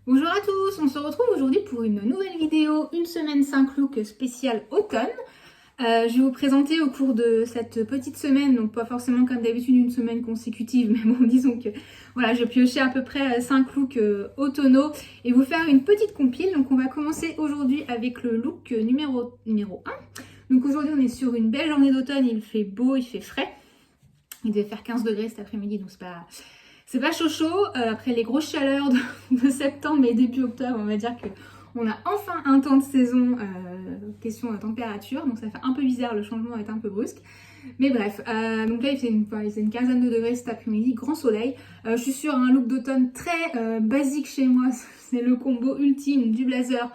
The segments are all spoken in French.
Bonjour à tous, on se retrouve aujourd'hui pour une nouvelle vidéo, une semaine 5 looks spéciale automne. Je vais vous présenter au cours de cette petite semaine, donc pas forcément comme d'habitude une semaine consécutive, mais bon disons que voilà, je piochais à peu près 5 looks automnaux et vous faire une petite compile. Donc on va commencer aujourd'hui avec le look numéro 1. Donc aujourd'hui on est sur une belle journée d'automne, il fait beau, il fait frais. Il devait faire 15 degrés cet après-midi, donc c'est pas chaud chaud. Après les grosses chaleurs de septembre et début octobre, on va dire que on a enfin un temps de saison question de température, donc ça fait un peu bizarre, le changement est un peu brusque. Mais bref, donc là il fait une quinzaine de degrés cet après-midi, grand soleil. Je suis sur un look d'automne très basique chez moi, c'est le combo ultime du blazer,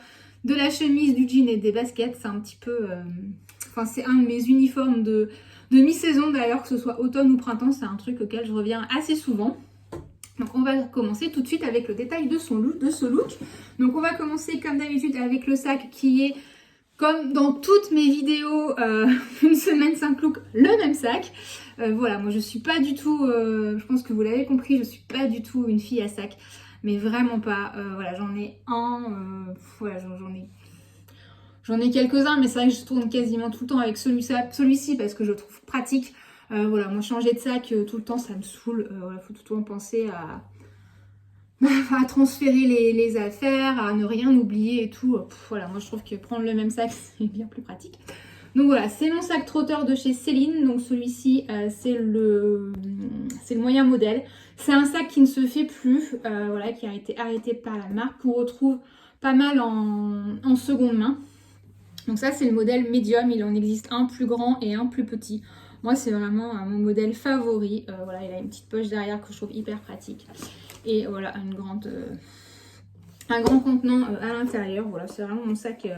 de la chemise, du jean et des baskets. C'est un petit peu... Enfin c'est un de mes uniformes de mi-saison d'ailleurs, que ce soit automne ou printemps, c'est un truc auquel je reviens assez souvent. Donc on va commencer tout de suite avec le détail de ce look. Donc on va commencer comme d'habitude avec le sac qui est, comme dans toutes mes vidéos, une semaine 5 looks, le même sac. Voilà, moi je suis pas du tout, je pense que vous l'avez compris, je suis pas du tout une fille à sac. Mais vraiment pas, voilà, j'en ai un, voilà, j'en ai quelques-uns, mais c'est vrai que je tourne quasiment tout le temps avec celui-ci parce que je le trouve pratique. Voilà, moi changer de sac tout le temps, ça me saoule. Voilà, faut tout le temps penser à transférer les affaires, à ne rien oublier et tout. Voilà, moi je trouve que prendre le même sac, c'est bien plus pratique. Donc voilà, c'est mon sac trotteur de chez Céline. Donc celui-ci, c'est le moyen modèle. C'est un sac qui ne se fait plus, voilà, qui a été arrêté par la marque, qu'on retrouve pas mal en seconde main. Donc ça c'est le modèle médium, il en existe un plus grand et un plus petit. Moi c'est vraiment mon modèle favori. Voilà, il a une petite poche derrière que je trouve hyper pratique. Et voilà, un grand contenant à l'intérieur. Voilà, c'est vraiment mon sac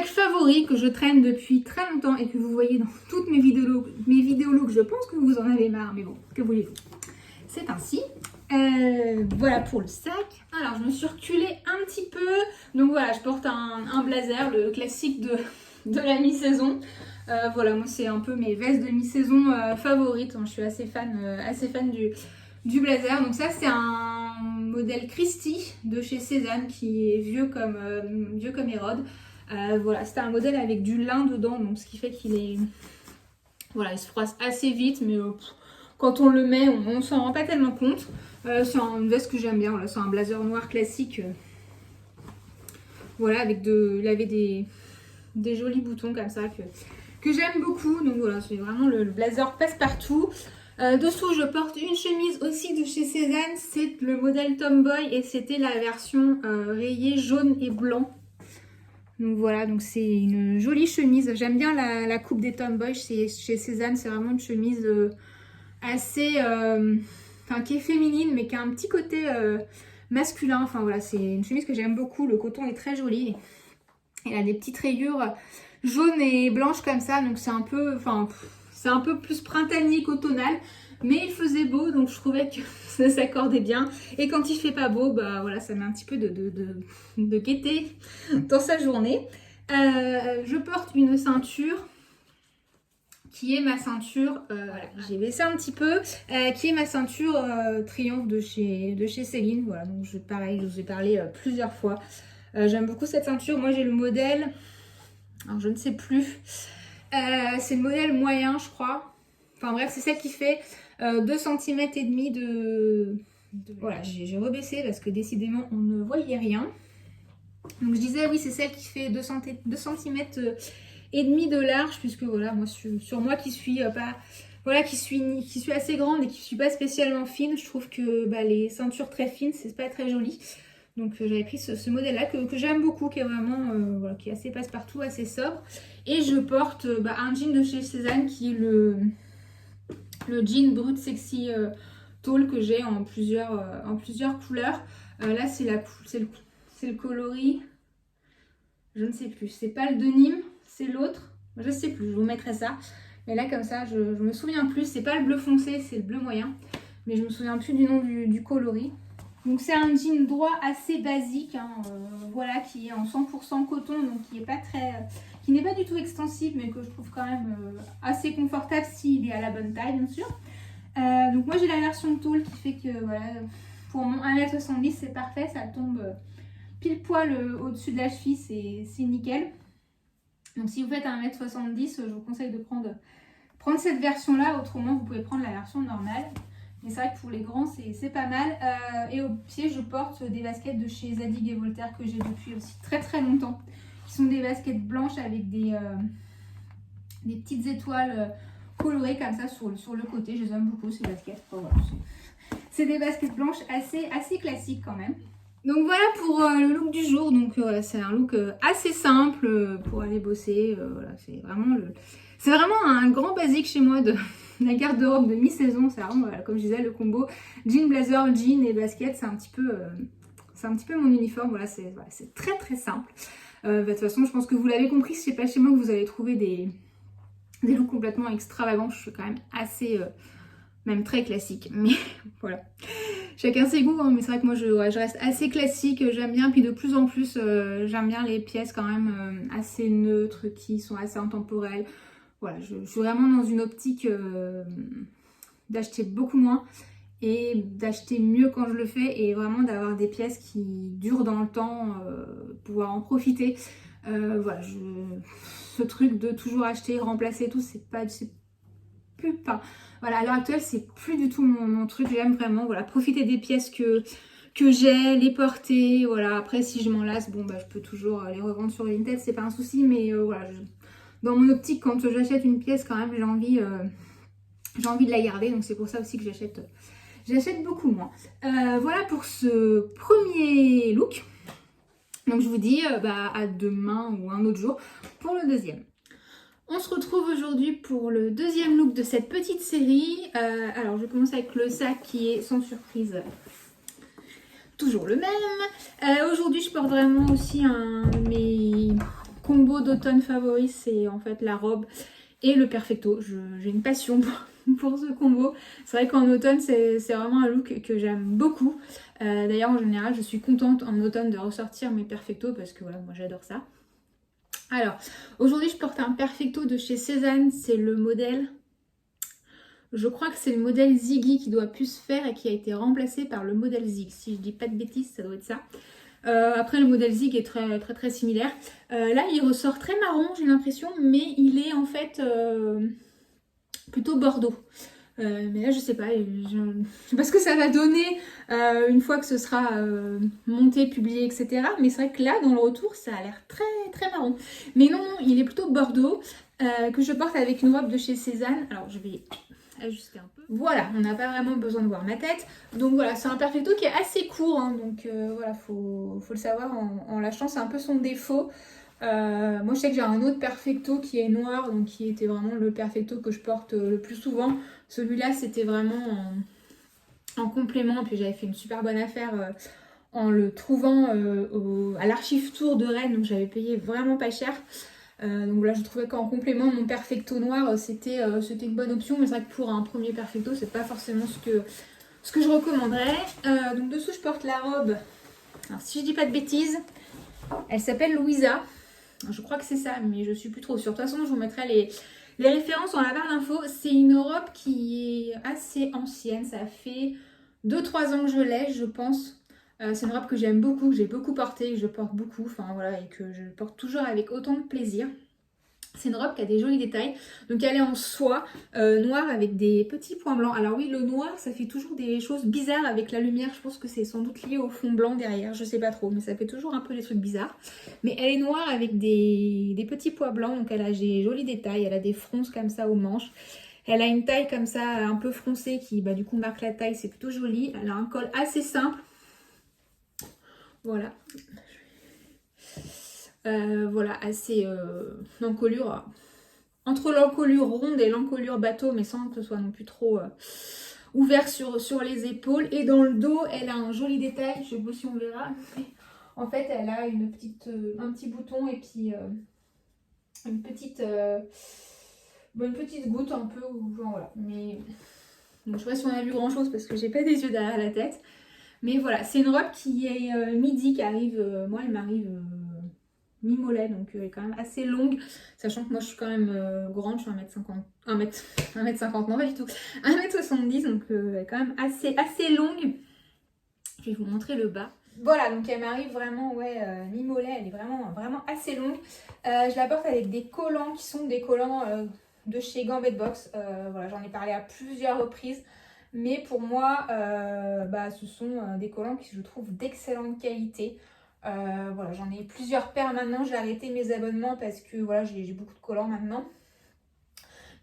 favori que je traîne depuis très longtemps et que vous voyez dans toutes mes vidéos looks. Je pense que vous en avez marre, mais bon, que voulez-vous. C'est ainsi. Voilà pour le sac. Alors je me suis reculée un petit peu. Donc voilà, je porte un blazer, le classique de la mi-saison. Voilà, moi c'est un peu mes vestes de mi-saison favorites. Je suis assez fan du blazer. Donc ça c'est un modèle Christie de chez Cézanne qui est vieux comme Hérode. Voilà, c'était un modèle avec du lin dedans, donc ce qui fait qu'il est... Voilà, il se froisse assez vite, mais quand on le met, on s'en rend pas tellement compte. C'est une veste que j'aime bien, voilà, c'est un blazer noir classique. Voilà, il avait des jolis boutons comme ça que j'aime beaucoup. Donc voilà, c'est vraiment le blazer passe-partout. Dessous, je porte une chemise aussi de chez Cézanne. C'est le modèle Tomboy et c'était la version rayée jaune et blanc. Donc voilà, donc c'est une jolie chemise. J'aime bien la coupe des Tomboy chez Cézanne. C'est vraiment une chemise assez... enfin, qui est féminine, mais qui a un petit côté masculin. Enfin voilà, c'est une chemise que j'aime beaucoup. Le coton est très joli. Elle a des petites rayures jaunes et blanches comme ça. Donc c'est un peu... Enfin, c'est un peu plus printanier qu'automnal. Mais il faisait beau, donc je trouvais que ça s'accordait bien. Et quand il fait pas beau, bah voilà, ça met un petit peu de gaieté dans sa journée. Je porte une ceinture qui est ma ceinture, voilà, j'ai baissé un petit peu, qui est ma ceinture Triomphe de chez Céline. Voilà, donc pareil, je vous ai parlé plusieurs fois. J'aime beaucoup cette ceinture. Moi j'ai le modèle, alors je ne sais plus, c'est le modèle moyen je crois. Enfin bref, c'est celle qui fait 2 cm et demi de... Voilà, j'ai rebaissé parce que décidément on ne voyait rien. Donc je disais oui, c'est celle qui fait 2 cm et demi de large, puisque voilà, moi sur moi qui suis pas... Voilà, qui suis assez grande et qui suis pas spécialement fine, je trouve que les ceintures très fines, c'est pas très joli. Donc j'avais pris ce modèle-là que j'aime beaucoup, qui est vraiment voilà, qui est assez passe-partout, assez sobre. Et je porte un jean de chez Cézanne qui est le jean brut sexy tall que j'ai en plusieurs couleurs. Là c'est le coloris, je ne sais plus, c'est pas le denim, c'est l'autre, je sais plus, je vous mettrai ça. Mais là comme ça je me souviens plus, c'est pas le bleu foncé, c'est le bleu moyen, mais je me souviens plus du nom du coloris. Donc c'est un jean droit assez basique, hein, voilà, qui est en 100% coton, donc qui n'est pas du tout extensible, mais que je trouve quand même assez confortable s'il est à la bonne taille, bien sûr. Donc moi j'ai la version tall qui fait que voilà, Pour mon 1m70, c'est parfait, ça tombe pile poil au-dessus de la cheville, c'est nickel. Donc si vous faites 1m70, je vous conseille de prendre cette version-là, autrement vous pouvez prendre la version normale. Mais c'est vrai que pour les grands, c'est pas mal. Et au pied, je porte des baskets de chez Zadig et Voltaire que j'ai depuis aussi très longtemps. Qui sont des baskets blanches avec des petites étoiles colorées comme ça sur le côté. Je les aime beaucoup ces baskets. Voilà, c'est des baskets blanches assez classiques quand même. Donc voilà pour le look du jour. Donc voilà, c'est un look assez simple pour aller bosser. Voilà, c'est vraiment un grand basique chez moi de la garde-robe de mi-saison. C'est vraiment, voilà, comme je disais, le combo jean, blazer, jean et basket. C'est un petit peu mon uniforme. Voilà, c'est très simple. De toute façon, je pense que vous l'avez compris, si c'est pas chez moi que vous allez trouver des looks complètement extravagants. Je suis quand même assez, même très classique. Mais voilà. Chacun ses goûts, hein, mais c'est vrai que moi je reste assez classique, j'aime bien, puis de plus en plus j'aime bien les pièces quand même assez neutres, qui sont assez intemporelles. Voilà, je suis vraiment dans une optique d'acheter beaucoup moins et d'acheter mieux quand je le fais, et vraiment d'avoir des pièces qui durent dans le temps, pouvoir en profiter. Voilà, ce truc de toujours acheter, remplacer et tout, c'est plus pas. Voilà, à l'heure actuelle, c'est plus du tout mon truc. J'aime vraiment, voilà, profiter des pièces que j'ai, les porter. Voilà, après, si je m'en lasse, bon, bah, je peux toujours les revendre sur Vinted, c'est pas un souci. Mais voilà, dans mon optique, quand j'achète une pièce, quand même, j'ai envie de la garder. Donc, c'est pour ça aussi que j'achète beaucoup moins. Voilà pour ce premier look. Donc, je vous dis à demain ou un autre jour pour le deuxième. On se retrouve aujourd'hui pour le deuxième look de cette petite série. Alors je commence avec le sac qui est sans surprise toujours le même. Aujourd'hui je porte vraiment aussi un de mes combos d'automne favoris, c'est en fait la robe et le perfecto. J'ai une passion pour ce combo. C'est vrai qu'en automne c'est vraiment un look que j'aime beaucoup. D'ailleurs en général je suis contente en automne de ressortir mes perfectos parce que voilà, moi j'adore ça. Alors, aujourd'hui, je porte un perfecto de chez Cézanne. C'est le modèle, je crois que c'est le modèle Ziggy qui doit plus se faire et qui a été remplacé par le modèle Zig. Si je dis pas de bêtises, ça doit être ça. Après, le modèle Zig est très similaire. Là, il ressort très marron, j'ai l'impression, mais il est en fait plutôt bordeaux. Mais là je sais pas, je sais pas ce que ça va donner une fois que ce sera monté, publié, etc. Mais c'est vrai que là dans le retour ça a l'air très marron. Mais non, il est plutôt bordeaux, que je porte avec une robe de chez Cézanne. Alors je vais ajuster un peu. Voilà, on n'a pas vraiment besoin de voir ma tête. Donc voilà, c'est un perfecto qui est assez court, hein, donc voilà, faut le savoir en l'achetant, c'est un peu son défaut. Moi je sais que j'ai un autre perfecto qui est noir, donc qui était vraiment le perfecto que je porte le plus souvent. Celui-là c'était vraiment en complément, puis j'avais fait une super bonne affaire en le trouvant à l'archive tour de Rennes, donc j'avais payé vraiment pas cher. Donc là je trouvais qu'en complément mon perfecto noir c'était une bonne option, mais c'est vrai que pour un premier perfecto c'est pas forcément ce que je recommanderais. Donc dessous je porte la robe, alors si je dis pas de bêtises, elle s'appelle Louisa. Je crois que c'est ça, mais je suis plus trop sûre. De toute façon, je vous mettrai les références dans la barre d'infos. C'est une robe qui est assez ancienne. Ça fait 2-3 ans que je l'ai, je pense. C'est une robe que j'aime beaucoup, que j'ai beaucoup portée, que je porte beaucoup. Enfin voilà, et que je porte toujours avec autant de plaisir. C'est une robe qui a des jolis détails. Donc elle est en soie noire avec des petits points blancs. Alors oui, le noir, ça fait toujours des choses bizarres avec la lumière. Je pense que c'est sans doute lié au fond blanc derrière. Je sais pas trop, mais ça fait toujours un peu des trucs bizarres. Mais elle est noire avec des petits points blancs. Donc elle a des jolis détails. Elle a des fronces comme ça aux manches. Elle a une taille comme ça un peu froncée qui du coup marque la taille. C'est plutôt joli. Elle a un col assez simple. Voilà. Voilà, assez l'encolure, entre l'encolure ronde et l'encolure bateau, mais sans que ce soit non plus trop ouvert sur les épaules. Et dans le dos, elle a un joli détail, je sais pas si on verra. En fait, elle a un petit bouton et puis une petite goutte un peu, voilà. Mais donc, je sais pas si on a vu grand chose parce que j'ai pas des yeux derrière la tête. Mais voilà, c'est une robe qui est midi, qui arrive, moi elle m'arrive mi-mollet, donc elle est quand même assez longue, sachant que moi je suis quand même grande, je suis 1m50, non pas du tout, 1m70, donc elle est quand même assez longue. Je vais vous montrer le bas. Voilà, donc elle m'arrive vraiment, mi-mollet, elle est vraiment assez longue. Je la porte avec des collants qui sont des collants de chez Gambit Box. Voilà, j'en ai parlé à plusieurs reprises. Mais pour moi, ce sont des collants qui je trouve d'excellente qualité. Voilà, j'en ai plusieurs paires maintenant. J'ai arrêté mes abonnements parce que voilà, j'ai beaucoup de collants maintenant.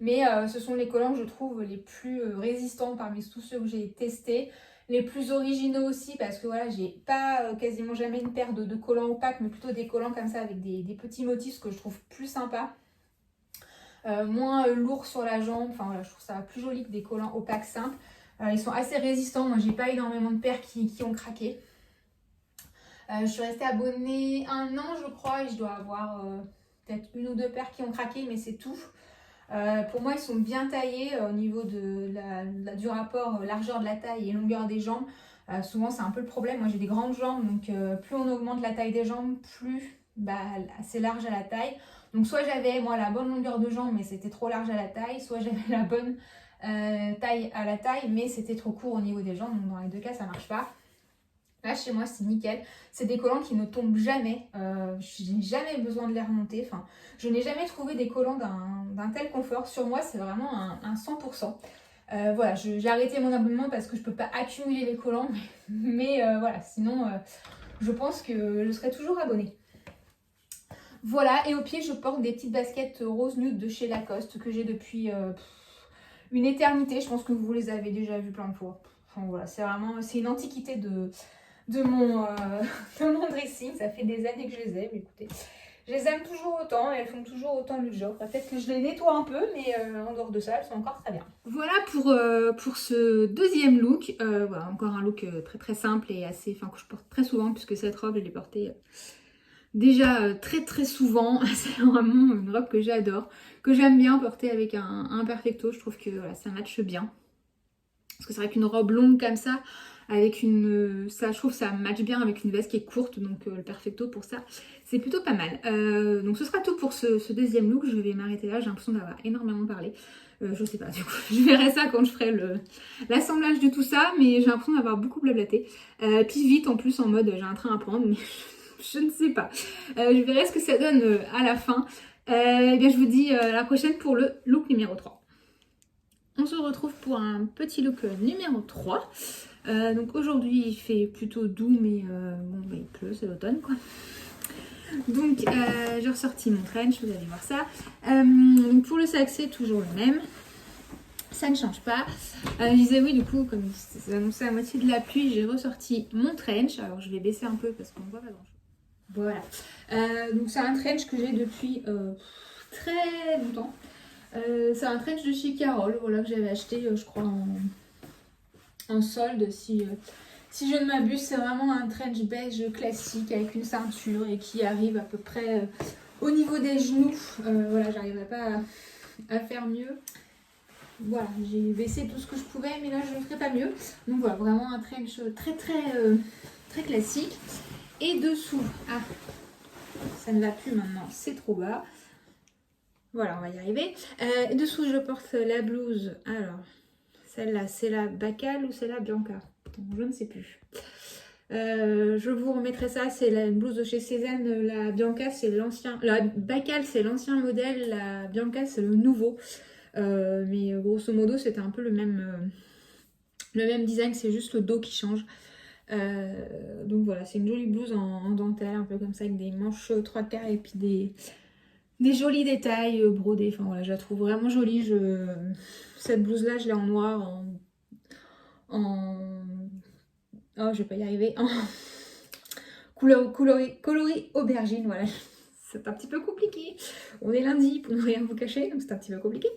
Mais ce sont les collants que je trouve les plus résistants parmi tous ceux que j'ai testés. Les plus originaux aussi parce que voilà, j'ai pas quasiment jamais une paire de collants opaques, mais plutôt des collants comme ça avec des petits motifs que je trouve plus sympas. Moins lourds sur la jambe, enfin voilà, je trouve ça plus joli que des collants opaques simples. Ils sont assez résistants, moi j'ai pas énormément de paires qui ont craqué. Je suis restée abonnée 1 an je crois et je dois avoir peut-être 1 ou 2 paires qui ont craqué, mais c'est tout. Pour moi, ils sont bien taillés au niveau du rapport largeur de la taille et longueur des jambes. Souvent, c'est un peu le problème. Moi, j'ai des grandes jambes, donc plus on augmente la taille des jambes, plus c'est large à la taille. Donc, soit j'avais, moi, la bonne longueur de jambe, mais c'était trop large à la taille, soit j'avais la bonne taille à la taille, mais c'était trop court au niveau des jambes. Donc, dans les deux cas, ça marche pas. Là, chez moi, c'est nickel. C'est des collants qui ne tombent jamais. Je n'ai jamais besoin de les remonter. Enfin, je n'ai jamais trouvé des collants d'un tel confort. Sur moi, c'est vraiment un 100%. Voilà, j'ai arrêté mon abonnement parce que je ne peux pas accumuler les collants. Mais voilà, sinon, je pense que je serai toujours abonnée. Voilà, et au pied, je porte des petites baskets rose nude de chez Lacoste que j'ai depuis une éternité. Je pense que vous les avez déjà vues plein de fois. Enfin, voilà, c'est une antiquité de mon dressing. Ça fait des années que je les aime, écoutez. Je les aime toujours autant et elles font toujours autant le job. Peut-être que je les nettoie un peu, mais en dehors de ça, elles sont encore très bien. Voilà pour ce deuxième look. Voilà, encore un look très très simple et assez, que je porte très souvent puisque cette robe, je l'ai portée déjà très très souvent. C'est vraiment une robe que j'adore, que j'aime bien porter avec un perfecto. Je trouve que voilà, ça matche bien. Parce que c'est vrai qu'une robe longue comme ça, avec je trouve que ça match bien avec une veste qui est courte, donc le perfecto pour ça, c'est plutôt pas mal. Donc ce sera tout pour ce deuxième look. Je vais m'arrêter là, j'ai l'impression d'avoir énormément parlé. Je sais pas, du coup, je verrai ça quand je ferai l'assemblage de tout ça, mais j'ai l'impression d'avoir beaucoup blablaté. Puis vite en plus, en mode j'ai un train à prendre, mais je ne sais pas. Je verrai ce que ça donne à la fin. Eh bien, je vous dis à la prochaine pour le look numéro 3. On se retrouve pour un petit look numéro 3. Donc aujourd'hui il fait plutôt doux, mais il pleut, c'est l'automne quoi. Donc j'ai ressorti mon trench, vous allez voir ça. Donc pour le sac c'est toujours le même. Ça ne change pas. Je disais oui, du coup, comme c'est annoncé à moitié de la pluie, j'ai ressorti mon trench. Alors je vais baisser un peu parce qu'on ne voit pas grand chose. Voilà. Donc c'est un trench que j'ai depuis très longtemps. C'est un trench de chez Carole, voilà, que j'avais acheté, je crois, en solde, si je ne m'abuse. C'est vraiment un trench beige classique avec une ceinture et qui arrive à peu près au niveau des genoux. Voilà, j'arriverai pas à faire mieux. Voilà, j'ai baissé tout ce que je pouvais, mais là je ne ferai pas mieux. Donc voilà, vraiment un trench très classique. Et dessous, ça ne va plus maintenant, c'est trop bas. Voilà, on va y arriver. Dessous, je porte la blouse. Alors, celle-là, c'est la Bacal ou c'est la Bianca? Je ne sais plus. Je vous remettrai ça. C'est la blouse de chez Cézanne. La Bianca, c'est l'ancien. La Bacal, c'est l'ancien modèle. La Bianca, c'est le nouveau. Mais grosso modo, c'était un peu le même design. C'est juste le dos qui change. Donc voilà, c'est une jolie blouse en dentelle, un peu comme ça, avec des manches 3/4 et puis des jolis détails brodés. Enfin voilà, je la trouve vraiment jolie. Cette blouse là, je l'ai en noir, oh, je vais pas y arriver, en coloris aubergine. Voilà, c'est un petit peu compliqué. On est lundi pour ne rien vous cacher, donc c'est un petit peu compliqué.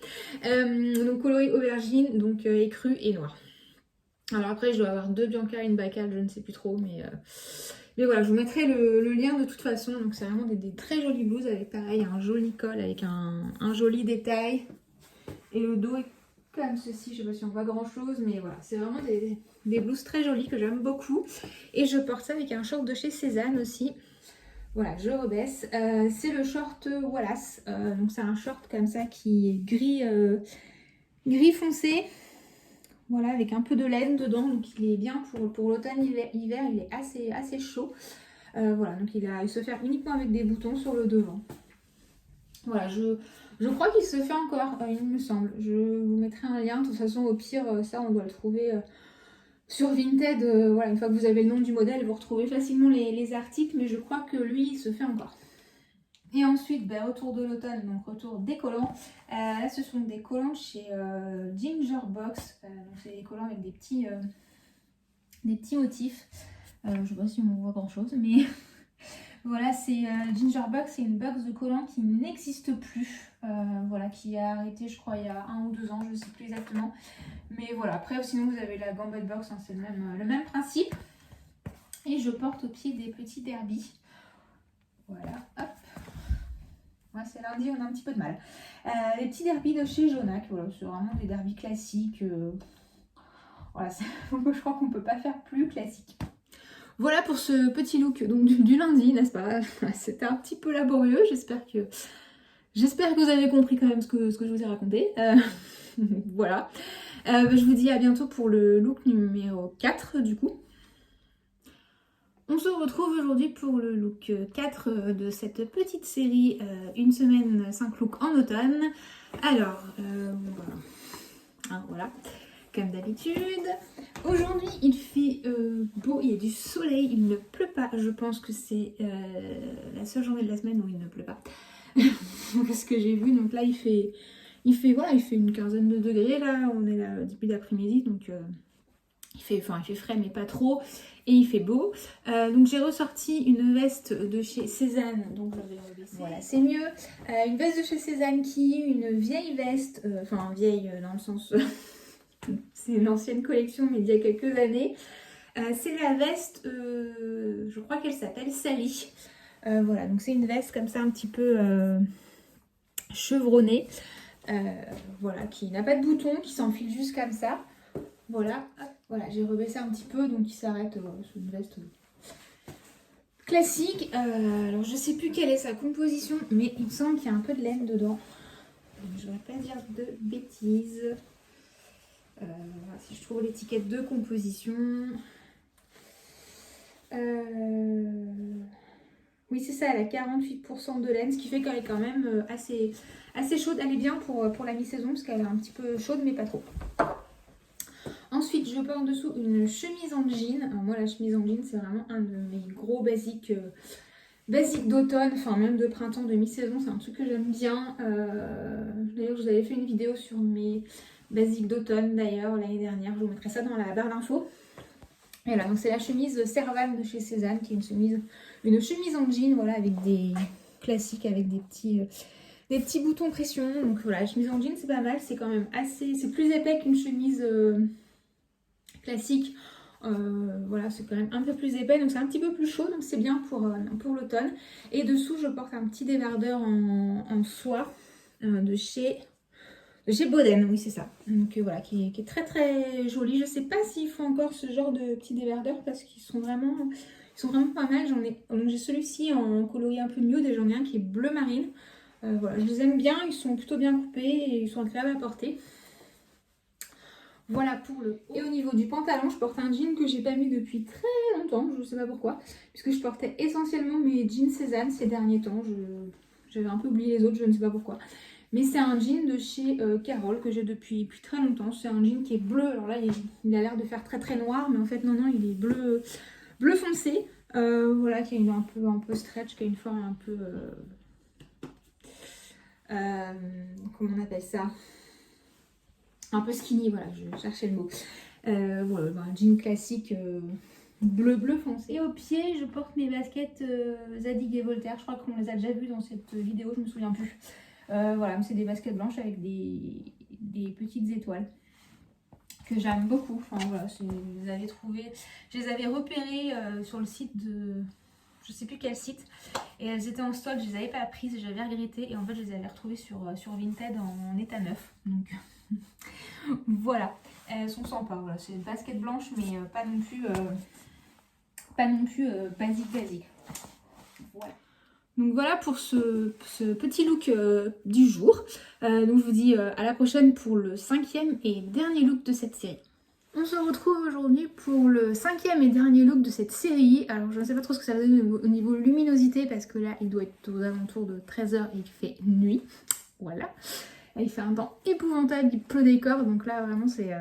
Donc coloris aubergine, donc écru et noir. Alors après, je dois avoir 2 Bianca et une Bacal, je ne sais plus trop, mais voilà, je vous mettrai le lien de toute façon. Donc c'est vraiment des très jolies blouses avec pareil un joli col avec un joli détail. Et le dos est comme ceci, je ne sais pas si on voit grand chose, mais voilà, c'est vraiment des blouses très jolies que j'aime beaucoup. Et je porte ça avec un short de chez Cézanne aussi. Voilà, je rebaisse. C'est le short Wallace. Donc c'est un short comme ça qui est gris foncé. voilà, avec un peu de laine dedans, donc il est bien pour l'automne-hiver, il est assez chaud. Voilà, donc il se fait uniquement avec des boutons sur le devant. Voilà, je crois qu'il se fait encore, il me semble. Je vous mettrai un lien, de toute façon au pire, ça on doit le trouver sur Vinted. Voilà, une fois que vous avez le nom du modèle, vous retrouvez facilement les articles, mais je crois que lui, il se fait encore. Et ensuite, ben, retour de l'automne, donc retour des collants. Là, ce sont des collants chez Ginger Box. Donc c'est des collants avec des petits motifs. Je ne sais pas si on voit grand chose, mais voilà, c'est Ginger Box, c'est une box de collants qui n'existe plus. Voilà, qui a arrêté, je crois, il y a 1 ou 2 ans, je ne sais plus exactement. Mais voilà, après, sinon vous avez la Gambit Box, hein, c'est le même principe. Et je porte au pied des petits derbies. Voilà, hop. Ouais, c'est lundi, on a un petit peu de mal. Les petits derbies de chez Jonac, voilà, c'est vraiment des derbies classiques. Voilà, je crois qu'on ne peut pas faire plus classique. Voilà pour ce petit look donc, du lundi, n'est-ce pas? C'était un petit peu laborieux, j'espère que vous avez compris quand même ce que je vous ai raconté. Voilà. Je vous dis à bientôt pour le look numéro 4 du coup. On se retrouve aujourd'hui pour le look 4 de cette petite série une semaine 5 looks en automne. Alors, voilà. Hein, voilà, comme d'habitude. Aujourd'hui, il fait beau, il y a du soleil, il ne pleut pas. Je pense que c'est la seule journée de la semaine où il ne pleut pas. Ce que j'ai vu, donc là, il fait une quinzaine de degrés, là. On est là début d'après-midi, donc... il fait frais mais pas trop et il fait beau. Donc j'ai ressorti une veste de chez Cézanne, donc je vais rebaisser. Voilà, c'est mieux. Une veste de chez Cézanne qui est une vieille veste, enfin vieille dans le sens, c'est une ancienne collection mais d'il y a quelques années. C'est la veste, je crois qu'elle s'appelle Sally. Voilà, donc c'est une veste comme ça un petit peu chevronnée. Voilà, qui n'a pas de bouton, qui s'enfile juste comme ça. Voilà, voilà, j'ai rebaissé un petit peu, donc il s'arrête sur une veste classique. Alors je sais plus quelle est sa composition, mais il me semble qu'il y a un peu de laine dedans. Je ne vais pas dire de bêtises. Voilà, si je trouve l'étiquette de composition. Oui, c'est ça, elle a 48% de laine, ce qui fait qu'elle est quand même assez chaude. Elle est bien pour la mi-saison, parce qu'elle est un petit peu chaude, mais pas trop. Ensuite, je porte en dessous une chemise en jean. Alors moi, la chemise en jean, c'est vraiment un de mes gros basiques d'automne, enfin même de printemps, de mi-saison. C'est un truc que j'aime bien. D'ailleurs, je vous avais fait une vidéo sur mes basiques d'automne, d'ailleurs, l'année dernière. Je vous mettrai ça dans la barre d'infos. Et voilà, donc c'est la chemise Serval de chez Cézanne, qui est une chemise en jean, voilà, avec des classiques, avec des petits boutons pression. Donc voilà, la chemise en jean, c'est pas mal. C'est quand même c'est plus épais qu'une chemise... classique, voilà, c'est quand même un peu plus épais, donc c'est un petit peu plus chaud, donc c'est bien pour l'automne. Et dessous, je porte un petit débardeur en soie de chez Boden, oui c'est ça. Donc voilà, qui est très très joli. Je sais pas s'ils font encore ce genre de petits débardeurs parce qu'ils sont vraiment pas mal. Donc j'ai celui-ci en coloris un peu nude et j'en ai un qui est bleu marine. Voilà, je les aime bien, ils sont plutôt bien coupés et ils sont agréables à porter. Voilà pour le haut. Et au niveau du pantalon, je porte un jean que j'ai pas mis depuis très longtemps, je ne sais pas pourquoi, puisque je portais essentiellement mes jeans Cézanne ces derniers temps. J'avais un peu oublié les autres, je ne sais pas pourquoi. Mais c'est un jean de chez Carole que j'ai depuis très longtemps. C'est un jean qui est bleu. Alors là, il a l'air de faire très très noir, mais en fait non, il est bleu foncé. Voilà, qui est un peu stretch, qui a une forme un peu... comment on appelle ça? Un peu skinny, voilà, je cherchais le mot. Voilà, un jean classique bleu foncé. Et au pied, je porte mes baskets Zadig et Voltaire. Je crois qu'on les a déjà vues dans cette vidéo, je me souviens plus. Voilà, c'est des baskets blanches avec des petites étoiles que j'aime beaucoup. Enfin voilà, je les avais repérées sur le site de... Je sais plus quel site. Et elles étaient en stock, je les avais pas prises, j'avais regretté. Et en fait, je les avais retrouvées sur Vinted en état neuf. Donc... voilà, elles sont sympas, voilà. C'est une basket blanche mais pas non plus basique. Voilà. Donc voilà pour ce petit look du jour. Donc je vous dis à la prochaine pour le 5e et dernier look de cette série. On se retrouve aujourd'hui pour le 5e et dernier look de cette série. Alors je ne sais pas trop ce que ça va donner au niveau luminosité parce que là il doit être aux alentours de 13 h et il fait nuit. Voilà. Là, il fait un temps épouvantable, il pleut des corps, donc là vraiment c'est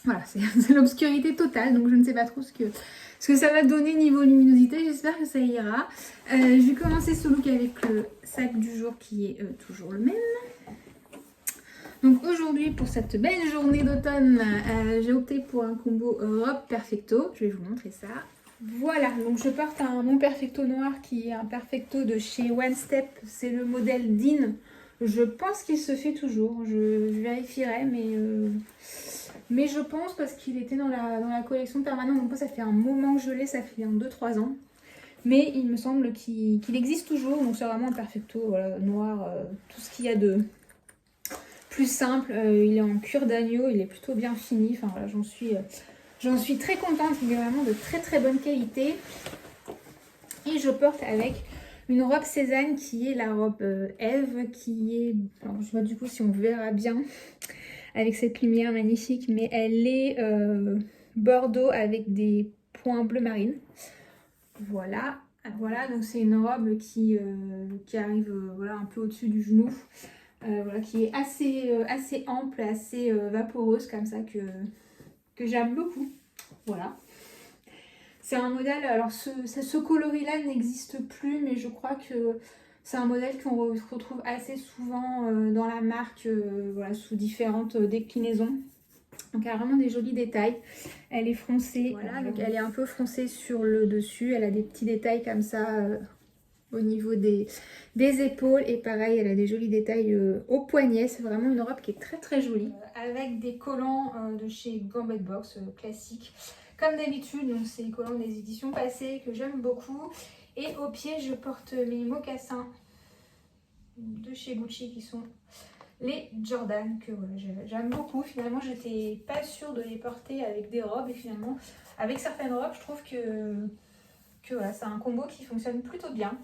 voilà, c'est l'obscurité totale, donc je ne sais pas trop ce que ça va donner niveau luminosité, j'espère que ça ira. Je vais commencer ce look avec le sac du jour qui est toujours le même. Donc aujourd'hui, pour cette belle journée d'automne, j'ai opté pour un combo robe perfecto. Je vais vous montrer ça. Voilà, donc je porte mon perfecto noir qui est un perfecto de chez One Step. C'est le modèle Dean. Je pense qu'il se fait toujours. Je vérifierai, mais je pense parce qu'il était dans la collection permanente. Donc ça fait un moment que je l'ai, ça fait 2-3 ans. Mais il me semble qu'il existe toujours. Donc c'est vraiment un perfecto voilà, noir, tout ce qu'il y a de plus simple, il est en cuir d'agneau, il est plutôt bien fini, enfin voilà, j'en suis très contente, il est vraiment de très très bonne qualité. Et je porte avec une robe Cézanne qui est la robe Eve, qui est, alors je vois du coup si on verra bien avec cette lumière magnifique, mais elle est bordeaux avec des points bleu marine. Voilà. Voilà, donc c'est une robe qui arrive voilà, un peu au-dessus du genou. Voilà, qui est assez ample, assez vaporeuse comme ça que j'aime beaucoup. Voilà. C'est un modèle, alors ce coloris-là n'existe plus, mais je crois que c'est un modèle qu'on retrouve assez souvent dans la marque, voilà, sous différentes déclinaisons. Donc elle a vraiment des jolis détails. Elle est foncée, voilà, donc elle est un peu foncée sur le dessus. Elle a des petits détails comme ça au niveau des épaules et pareil elle a des jolis détails au poignet. C'est vraiment une robe qui est très très jolie avec des collants de chez Gambit Box classiques comme d'habitude. Donc c'est les collants des éditions passées que j'aime beaucoup. Et au pied je porte mes mocassins de chez Gucci qui sont les Jordan que voilà, j'aime beaucoup. Finalement j'étais pas sûre de les porter avec des robes et finalement avec certaines robes je trouve que voilà, c'est un combo qui fonctionne plutôt bien.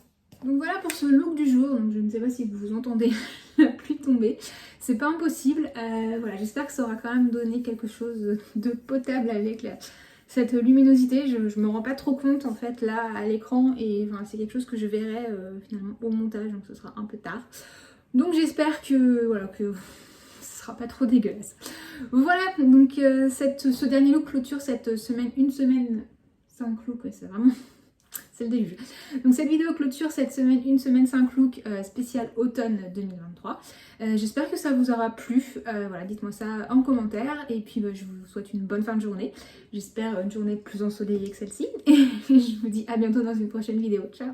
Donc voilà pour ce look du jour. Donc je ne sais pas si vous entendez la pluie tomber, c'est pas impossible. Voilà, j'espère que ça aura quand même donné quelque chose de potable avec cette luminosité. Je me rends pas trop compte en fait là à l'écran et enfin, c'est quelque chose que je verrai finalement au montage, donc ce sera un peu tard. Donc j'espère que voilà que ce sera pas trop dégueulasse. Voilà, donc ce dernier look clôture cette semaine, une semaine 5 looks, ouais, c'est vraiment... c'est le début. Donc cette vidéo clôture cette semaine, une semaine 5 looks spécial automne 2023. J'espère que ça vous aura plu. Voilà, dites-moi ça en commentaire. Et puis je vous souhaite une bonne fin de journée. J'espère une journée plus ensoleillée que celle-ci. Et je vous dis à bientôt dans une prochaine vidéo. Ciao!